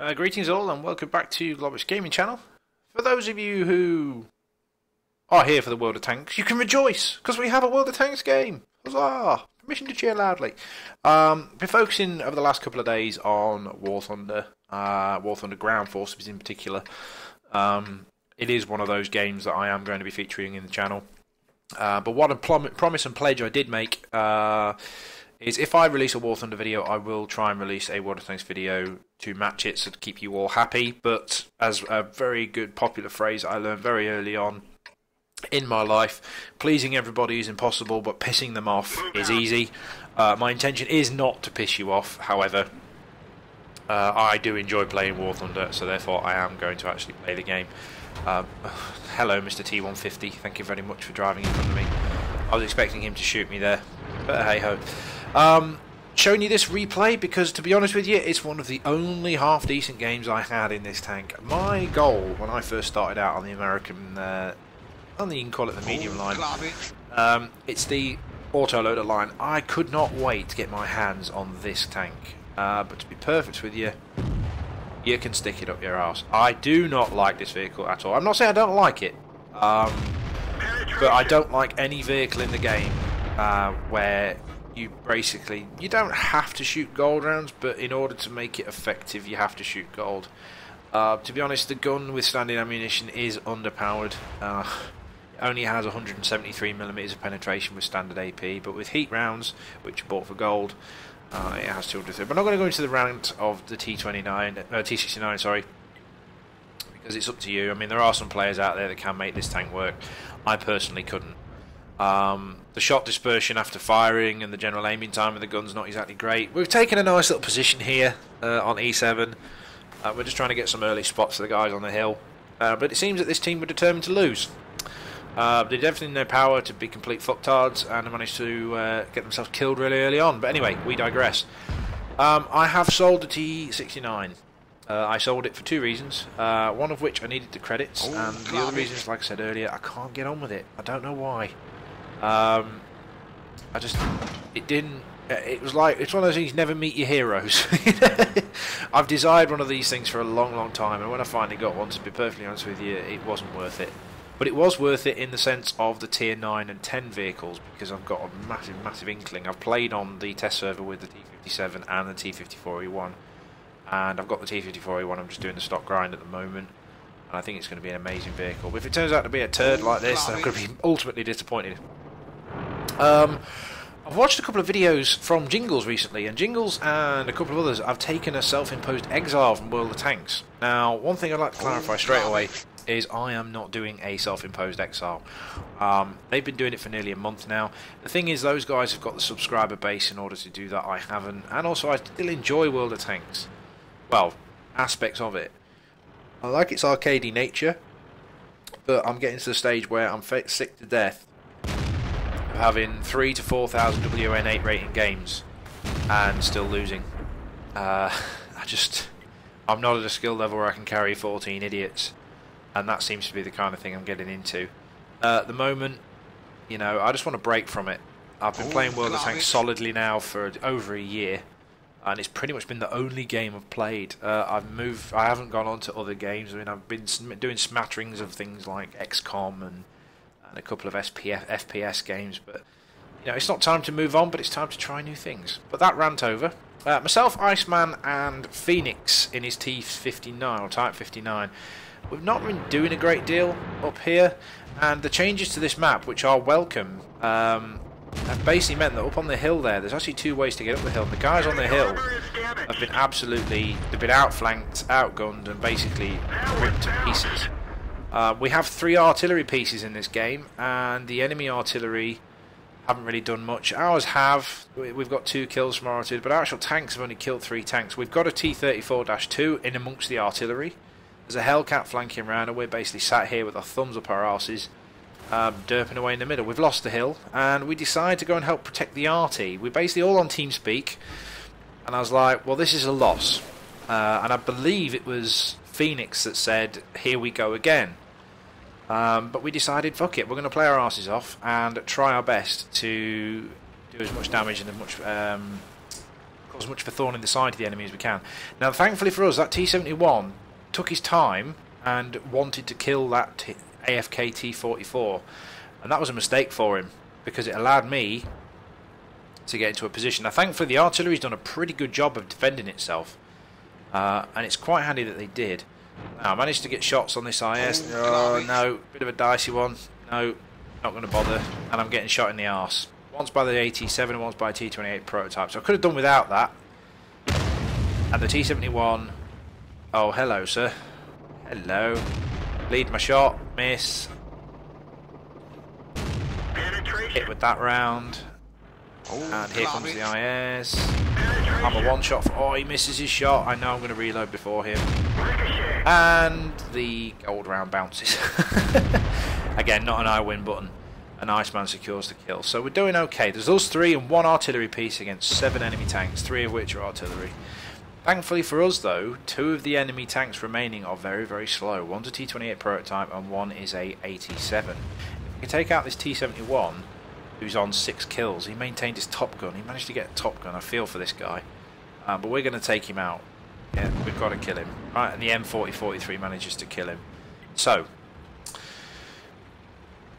Greetings all and welcome back to Globbits Gaming Channel. For those of you who are here for the World of Tanks, you can rejoice because we have a World of Tanks game. Huzzah! Permission to cheer loudly. Been focusing over the last couple of days on War Thunder Ground Forces in particular. It is one of those games that I am going to be featuring in the channel. But what a promise and pledge I did make is if I release a War Thunder video, I will try and release a World of Tanks video to match it, so to keep you all happy. But as a very good popular phrase I learned very early on in my life, pleasing everybody is impossible, but pissing them off is easy. My intention is not to piss you off, however. I do enjoy playing War Thunder, so therefore I am going to actually play the game. Hello, Mr. T150. Thank you very much for driving in front of me. I was expecting him to shoot me there, but hey ho. Showing you this replay because, to be honest with you, it's one of the only half-decent games I had in this tank. My goal when I first started out on the American, you can call it the medium line, it's the autoloader line. I could not wait to get my hands on this tank. But to be perfect with you, you can stick it up your arse. I do not like this vehicle at all. I'm not saying I don't like it, but I don't like any vehicle in the game where you don't have to shoot gold rounds, but in order to make it effective you have to shoot gold. To be honest, the gun with standing ammunition is underpowered. It only has 173mm of penetration with standard AP, but with heat rounds, which are bought for gold, it has 203. But I'm not going to go into the rant of the T69, sorry, because it's up to you. I mean, there are some players out there that can make this tank work. I personally couldn't. The shot dispersion after firing and the general aiming time of the gun's not exactly great. We've taken a nice little position here on E7. We're just trying to get some early spots for the guys on the hill. But it seems that this team were determined to lose. They did everything in their power to be complete fucktards and managed to get themselves killed really early on. But anyway, we digress. I have sold the T69. I sold it for two reasons, one of which I needed the credits, and the other reason is, like I said earlier, I can't get on with it. I don't know why. It was like, it's one of those things, never meet your heroes. I've desired one of these things for a long time, and when I finally got one, to be perfectly honest with you, it wasn't worth it. But it was worth it in the sense of the tier 9 and 10 vehicles, because I've got a massive inkling. I've played on the test server with the T57 and the T54E1, and I've got the T54E1, I'm just doing the stock grind at the moment, and I think it's going to be an amazing vehicle. But if it turns out to be a turd like this, then I'm going to be ultimately disappointed. I've watched a couple of videos from Jingles recently, and Jingles and a couple of others have taken a self-imposed exile from World of Tanks. Now, one thing I'd like to clarify straight away is I am not doing a self-imposed exile. They've been doing it for nearly a month now. The thing is, those guys have got the subscriber base in order to do that. I haven't, and also I still enjoy World of Tanks. Well, aspects of it. I like its arcadey nature, but I'm getting to the stage where I'm sick to death of having 3,000 to 4,000 WN8 rating games and still losing. I'm not at a skill level where I can carry 14 idiots, and that seems to be the kind of thing I'm getting into. At the moment, you know, I just want to break from it. I've been playing World of Tanks solidly now for over a year, and it's pretty much been the only game I've played. I haven't gone on to other games. I mean, I've been doing smatterings of things like XCOM and a couple of FPS games, but you know, it's not time to move on, but it's time to try new things. But that rant over. Myself, Iceman, and Phoenix in his T59 or Type 59. We've not been doing a great deal up here, and the changes to this map, which are welcome, have basically meant that up on the hill there's actually two ways to get up the hill. And the guys on the hill have been they've been outflanked, outgunned, and basically ripped to pieces. We have 3 artillery pieces in this game, and the enemy artillery haven't really done much. Ours have. We've got 2 kills from our artillery, but our actual tanks have only killed 3 tanks. We've got a T34-2 in amongst the artillery. There's a Hellcat flanking around, and we're basically sat here with our thumbs up our arses, derping away in the middle. We've lost the hill, and we decided to go and help protect the arty. We're basically all on TeamSpeak, and I was like, well, this is a loss. And I believe it was Phoenix that said, here we go again. But we decided, fuck it, we're going to play our arses off and try our best to do as much damage and as much as much of a thorn in the side of the enemy as we can. Now, thankfully for us, that T71 took his time and wanted to kill that AFK T44, and that was a mistake for him because it allowed me to get into a position. Now, thankfully, the artillery's done a pretty good job of defending itself, and it's quite handy that they did. Now, I managed to get shots on this IS. Oh, no, bit of a dicey one. No, not going to bother, and I'm getting shot in the arse. Once by the AT7 and once by a T28 prototype, so I could have done without that. And the T71, oh, hello, sir. Hello. Lead my shot, miss. Hit with that round. And here comes the IS. I'm a one shot for, oh, he misses his shot. I know I'm going to reload before him. And the gold round bounces. Again, not an I win button. An Iceman secures the kill. So we're doing okay. There's us 3 and 1 artillery piece against 7 enemy tanks, 3 of which are artillery. Thankfully for us though, 2 of the enemy tanks remaining are very, very slow. One's a T28 prototype and one is a AT7. If we can take out this T71, who's on 6 kills, he maintained his top gun. He managed to get a top gun. I feel for this guy. But we're going to take him out. Yeah, we've got to kill him. Right, and the M4043 manages to kill him. So,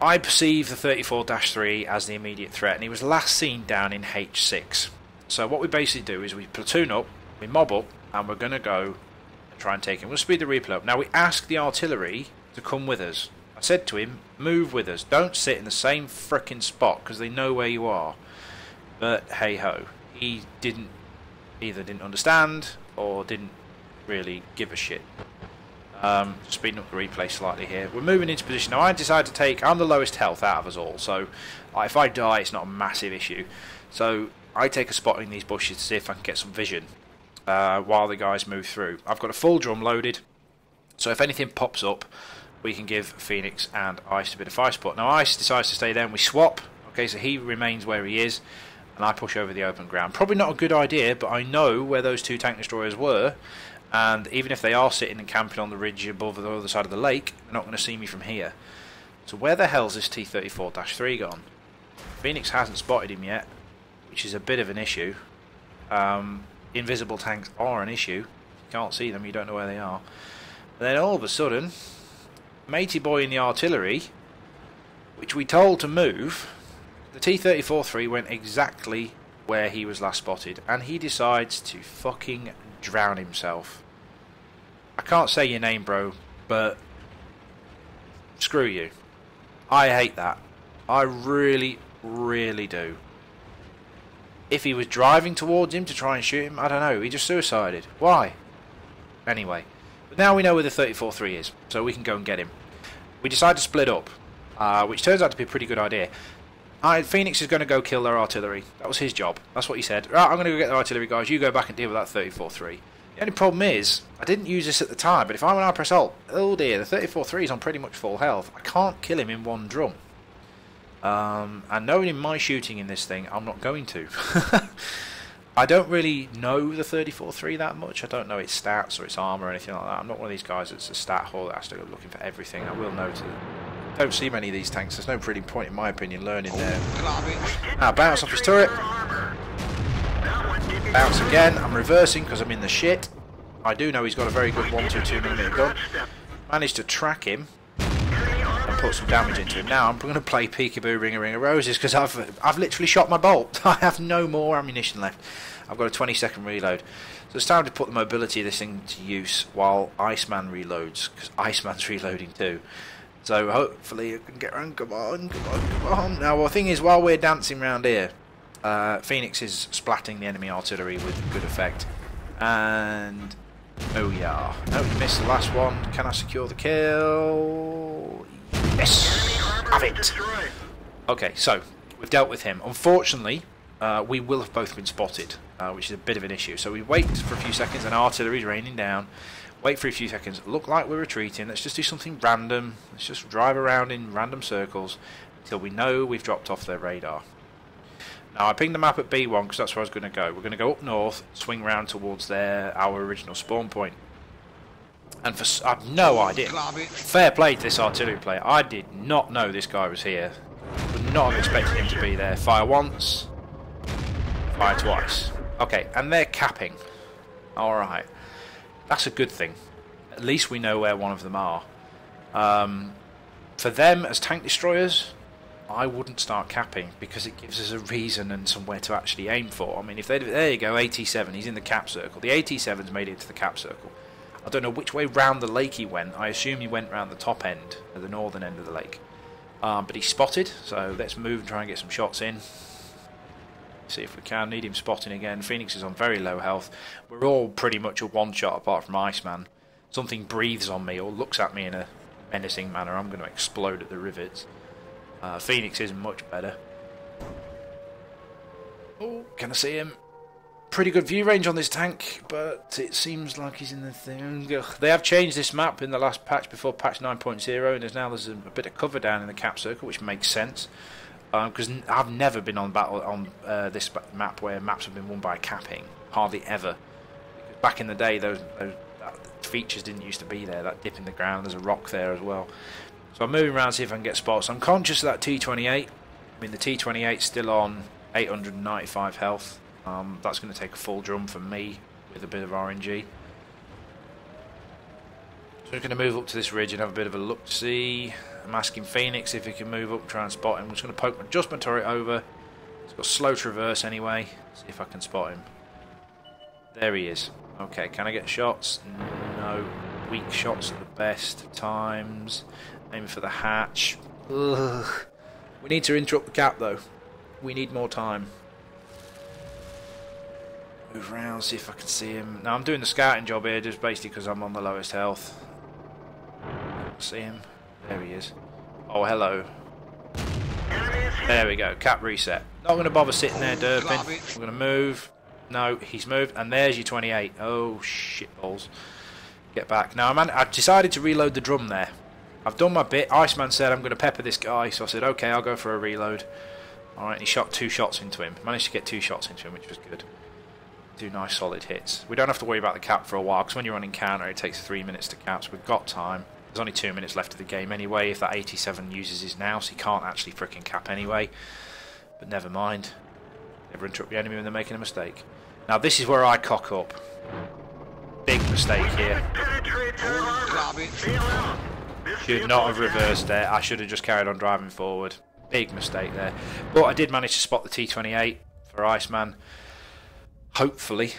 I perceive the 34-3 as the immediate threat, and he was last seen down in H6. So what we basically do is we platoon up, we mob up, and we're going to go and try and take him. We'll speed the replay up. Now we ask the artillery to come with us. I said to him, move with us. Don't sit in the same frickin' spot, because they know where you are. But hey-ho. He either didn't understand, or didn't really give a shit. Speeding up the replay slightly here. We're moving into position. Now I decided to take, I'm the lowest health out of us all, so if I die it's not a massive issue. So I take a spot in these bushes to see if I can get some vision while the guys move through. I've got a full drum loaded, so if anything pops up we can give Phoenix and Ice a bit of fire support. Now Ice decides to stay there and we swap. Okay, so he remains where he is and I push over the open ground. Probably not a good idea, but I know where those 2 tank destroyers were. And even if they are sitting and camping on the ridge above the other side of the lake, they're not going to see me from here. So where the hell's this T-34-3 gone? Phoenix hasn't spotted him yet, which is a bit of an issue. Invisible tanks are an issue. You can't see them, you don't know where they are. But then all of a sudden, matey boy in the artillery, which we told to move, the T-34-3 went exactly where he was last spotted, and he decides to fucking drown himself. I can't say your name, bro, but screw you. I hate that. I really, really do. If he was driving towards him to try and shoot him, I don't know. He just suicided. Why? Anyway, but now we know where the 34-3 is, so we can go and get him. We decide to split up, which turns out to be a pretty good idea. Phoenix is going to go kill their artillery. That was his job. That's what he said. Right, I'm going to go get the artillery guys. You go back and deal with that 34-3. The only problem is, I didn't use this at the time, but if I went out press alt, oh dear, the 34-3 is on pretty much full health. I can't kill him in one drum. And knowing my shooting in this thing, I'm not going to. I don't really know the 34-3 that much. I don't know its stats or its armor or anything like that. I'm not one of these guys that's a stat whore that has to go looking for everything. I will note that. Don't see many of these tanks. There's no really point, in my opinion, learning there. Now bounce off his turret. Bounce again. I'm reversing because I'm in the shit. I do know he's got a very good 122mm gun. Managed to track him and put some damage into him. Now I'm going to play Peekaboo Ring a Roses because I've literally shot my bolt. I have no more ammunition left. I've got a 20-second reload. So it's time to put the mobility of this thing to use while Iceman reloads, because Iceman's reloading too. So hopefully you can get around. Come on, come on, come on. Now the thing is, while we're dancing around here, Phoenix is splatting the enemy artillery with good effect. And oh yeah. No, he missed the last one. Can I secure the kill? Yes! Have it! Okay, so we've dealt with him. Unfortunately, we will have both been spotted, which is a bit of an issue. So we wait for a few seconds and artillery's raining down. Wait for a few seconds, look like we're retreating, let's just do something random, let's just drive around in random circles until we know we've dropped off their radar. Now I pinged the map at B1 because that's where I was going to go. We're going to go up north, swing round towards our original spawn point. And I've no idea. Fair play to this artillery player, I did not know this guy was here. Would not have expected him to be there. Fire once, fire twice. Okay, and they're capping. Alright. That's a good thing. At least we know where one of them are. For them, as tank destroyers, I wouldn't start capping, because it gives us a reason and somewhere to actually aim for. I mean, if they... There you go, AT7, he's in the cap circle. The AT7's made it to the cap circle. I don't know which way round the lake he went. I assume he went round the top end, at the northern end of the lake. But he's spotted, so let's move and try and get some shots in. See if we can. Need him spotting again. Phoenix is on very low health. We're all pretty much a one-shot apart from Iceman. Something breathes on me or looks at me in a menacing manner, I'm going to explode at the rivets. Phoenix is much better. Oh, can I see him? Pretty good view range on this tank, but it seems like he's in the thing. Ugh. They have changed this map in the last patch before patch 9.0, and there's a bit of cover down in the cap circle, which makes sense. Because I've never been on battle on this map where maps have been won by capping, hardly ever. Because back in the day, those features didn't used to be there. That dip in the ground, there's a rock there as well. So I'm moving around to see if I can get spots. I'm conscious of that T28. I mean, the T28's still on 895 health. That's going to take a full drum from me with a bit of RNG. So we're going to move up to this ridge and have a bit of a look to see. I'm asking Phoenix if he can move up, try and spot him. I'm just going to poke just my turret over. It's got slow traverse anyway. See if I can spot him. There he is. Okay, can I get shots? No. Weak shots at the best times. Aiming for the hatch. Ugh. We need to interrupt the cap though. We need more time. Move around, see if I can see him. Now I'm doing the scouting job here just basically because I'm on the lowest health. See him? There he is. Oh, hello. There we go, cap reset. Not going to bother sitting there derping. We're going to move. No, he's moved, and there's your 28. Oh, shit balls. Get back. Now, I've decided to reload the drum there. I've done my bit. Iceman said I'm going to pepper this guy, so I said, okay, I'll go for a reload. Alright, he shot 2 shots into him. Managed to get 2 shots into him, which was good. 2 nice solid hits. We don't have to worry about the cap for a while, because when you're on encounter, it takes 3 minutes to cap, so we've got time. There's only 2 minutes left of the game anyway, if that 87 uses his now, so he can't actually frickin' cap anyway. But never mind. Never interrupt the enemy when they're making a mistake. Now this is where I cock up. Big mistake here. Should not have reversed there. I should have just carried on driving forward. Big mistake there. But I did manage to spot the T28 for Iceman. Hopefully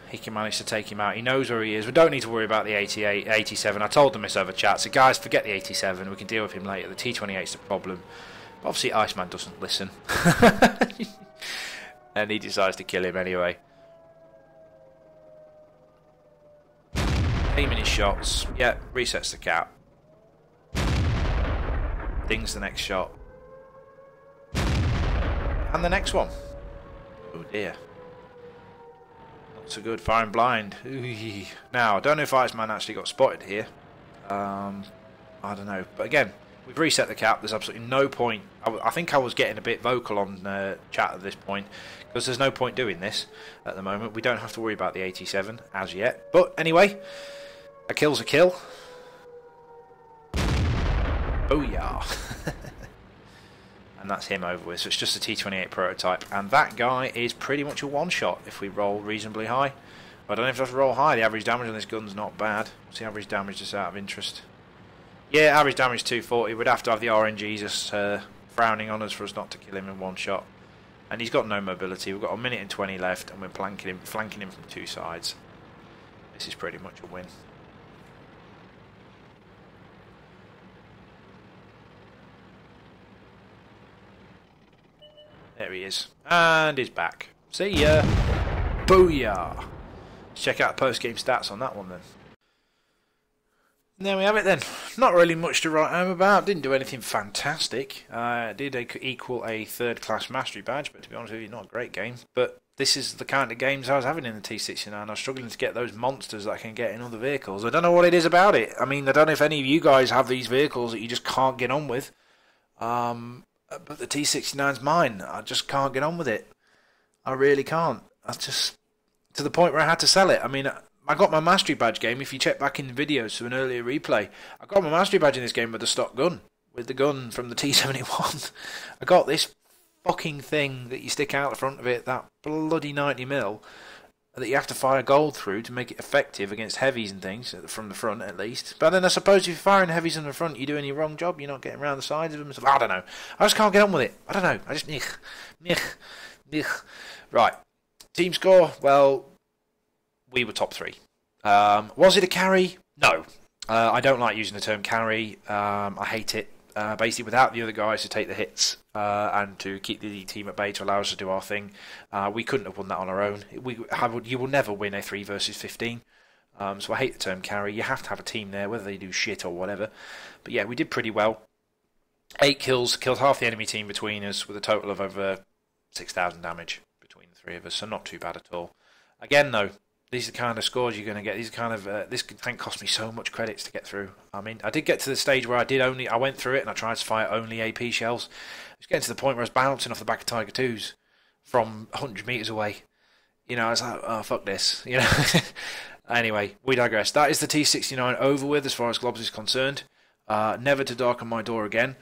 he can manage to take him out. He knows where he is. We don't need to worry about the 88, 87. I told them this over chat. So guys, forget the 87. We can deal with him later. The T28's the problem. But obviously Iceman doesn't listen. And he decides to kill him anyway. Aiming his shots. Yeah, resets the cap. Dings the next shot. And the next one. Oh dear. Not so good. Firing blind. Ooh. Now, I don't know if Iceman actually got spotted here. I don't know. But again, we've reset the cap. There's absolutely no point. I think I was getting a bit vocal on chat at this point. Because there's no point doing this at the moment. We don't have to worry about the 87 as yet. But anyway, a kill's a kill. Booyah. And that's him over with. So it's just a T28 prototype. And that guy is pretty much a one-shot if we roll reasonably high. But I don't know if I have to roll high. The average damage on this gun's not bad. What's the average damage just out of interest? Yeah, average damage 240. We'd have to have the RNG just frowning on us for us not to kill him in one shot. And he's got no mobility. We've got a minute and 20 left, and we're flanking him from 2 sides. This is pretty much a win. There he is. And he's back. See ya. Booyah. Let's check out post-game stats on that one then. And there we have it then. Not really much to write home about. Didn't do anything fantastic. Did equal a 3rd class mastery badge, but to be honest with you, not a great game. But this is the kind of games I was having in the T69. I was struggling to get those monsters that I can get in other vehicles. I don't know what it is about it. I mean, I don't know if any of you guys have these vehicles that you just can't get on with. But the T69's mine. I just can't get on with it. I really can't. I just... to the point where I had to sell it. I mean... I got my mastery badge game. If you check back in the videos to an earlier replay, I got my mastery badge in this game with the stock gun, with the gun from the T71. I got this fucking thing that you stick out the front of it, that bloody 90mm, that you have to fire gold through to make it effective against heavies and things, from the front at least. But then I suppose if you're firing heavies in the front, you're doing your wrong job, you're not getting around the sides of them. So, I don't know. I just can't get on with it. I don't know. I just... Right. Team score, well, we were top 3. Was it a carry? No. I don't like using the term carry. I hate it. Basically, without the other guys to take the hits and to keep the team at bay to allow us to do our thing, we couldn't have won that on our own. You will never win a 3 versus 15. So I hate the term carry. You have to have a team there, whether they do shit or whatever. But yeah, we did pretty well. 8 kills, killed half the enemy team between us with a total of over 6,000 damage between the 3 of us. So not too bad at all. Again, though, these are the kind of scores you're going to get. These are kind of this tank cost me so much credits to get through. I mean, I did get to the stage where I went through it and I tried to fire only AP shells. I was getting to the point where I was bouncing off the back of Tiger 2s from 100 meters away. You know, I was like, oh, fuck this. You know. Anyway, we digress. That is the T69 over with as far as Globbits is concerned. Never to darken my door again.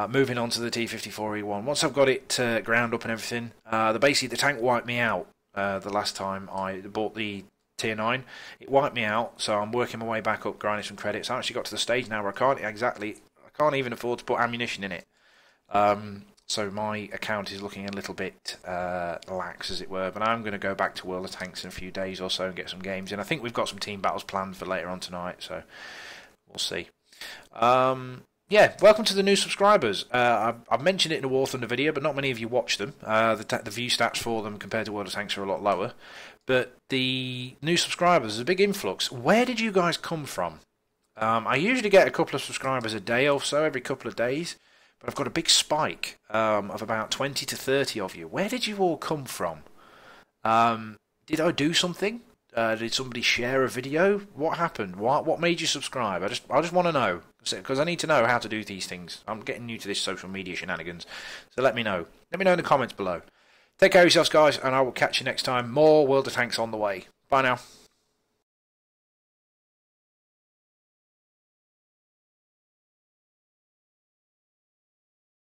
Moving on to the T54E1. Once I've got it ground up and everything, basically the tank wiped me out. The last time I bought the tier 9, it wiped me out, so I'm working my way back up, grinding some credits. I actually got to the stage now where I can't even afford to put ammunition in it. So my account is looking a little bit lax, as it were, but I'm going to go back to World of Tanks in a few days or so and get some games in. I think we've got some team battles planned for later on tonight, so we'll see. Yeah, welcome to the new subscribers. I've mentioned it in a War Thunder video, but not many of you watch them. The view stats for them compared to World of Tanks are a lot lower. But the new subscribers is a big influx. Where did you guys come from? I usually get a couple of subscribers a day or so, every couple of days. But I've got a big spike of about 20 to 30 of you. Where did you all come from? Did I do something? Did somebody share a video? What happened? What made you subscribe? I just want to know, because I need to know how to do these things. I'm getting new to this social media shenanigans, so let me know. Let me know in the comments below. Take care of yourselves, guys, and I will catch you next time. More World of Tanks on the way. Bye now.